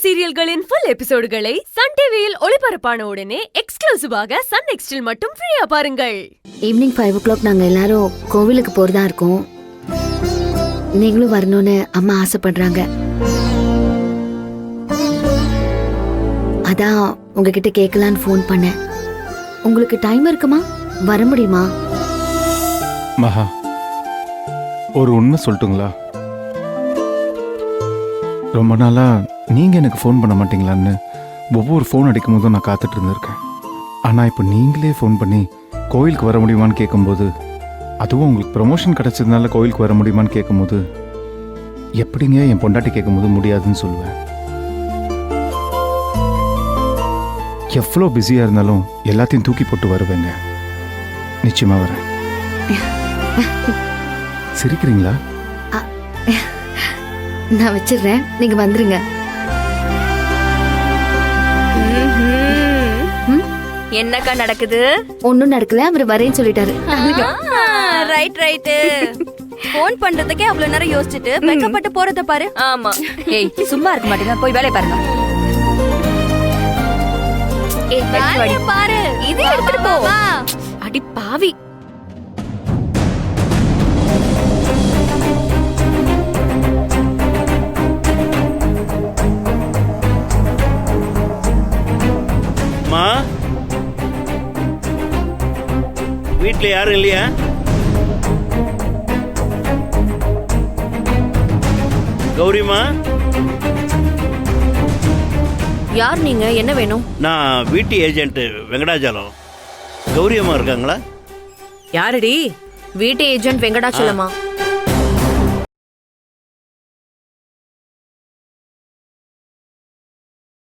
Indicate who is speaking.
Speaker 1: சீரியல்களின் full எபிசோடுகளை Sun டிவியில் ஒளிபரப்பான உடனே எக்ஸ்க்ளூசிவாக சன் நெக்ஸ்டில் மட்டும் ஃப்ரீயா பாருங்கள்.
Speaker 2: ஈவினிங் 5 o'clock நாங்க எல்லாரும் கோவிலுக்கு போறதா இருக்கோம். நீங்களும் வரணும்னு அம்மா ஆசைப்படுறாங்க. அதான் உங்ககிட்ட கேட்கலான்னு ஃபோன் பண்ணேன். உங்களுக்கு டைம் இருக்குமா? வர முடியுமா?
Speaker 3: மகா, ஒரு உண்மை சொல்லட்டுங்களா? ரொம்ப நாளா நீங்க எனக்கு ஃபோன் பண்ண மாட்டீங்களான்னு ஒவ்வொரு ஃபோன் அடிக்கும் போதும் நான் காத்துட்டு இருந்திருக்கேன். ஆனா இப்போ நீங்களே ஃபோன் பண்ணி கோயிலுக்கு வர முடியுமான்னு கேட்கும்போது, அதுவும் உங்களுக்கு ப்ரமோஷன் கிடைச்சதுனால கோயிலுக்கு வர முடியுமான்னு கேட்கும்போது, எப்படிங்க என் பொண்டாட்டி கேட்கும்போது முடியாதுன்னு சொல்லுவேன். எவ்வளோ பிஸியாக இருந்தாலும் எல்லாத்தையும் தூக்கி போட்டு வருவேங்க. நிச்சயமா வரேன். சிரிக்கிறீங்களா?
Speaker 2: நான் வச்சிடுறேன், நீங்க வந்துருங்க.
Speaker 1: என்னக்கா நடக்குது?
Speaker 2: ஒன்னும் நடக்கல, அவர் வரேன்னு சொல்லிட்டாரு.
Speaker 1: Right right.
Speaker 4: போன் பண்றதுக்கே அவ்வளவு நேரம் யோசிச்சுட்டு வெக்கப்பட்டு போறத பாரு.
Speaker 1: ஆமா.
Speaker 4: ஏய் சும்மா இருக்க மாட்டீங்க, போய் வேலைய பாருங்க. ஏய் வேலைய பாரு, இது எடுத்துட்டு போ.
Speaker 1: அடி பாவி.
Speaker 5: மா, வீட்ல யாரும் இல்லையா? கௌரிமா,
Speaker 4: யார் நீங்க? என்ன வேணும்?
Speaker 5: நான் வீட்டு ஏஜென்ட் வெங்கடாச்சலம். கௌரி அம்மா இருக்காங்களா?
Speaker 4: யாரடி? வீட்டு ஏஜென்ட் வெங்கடாச்சலமா?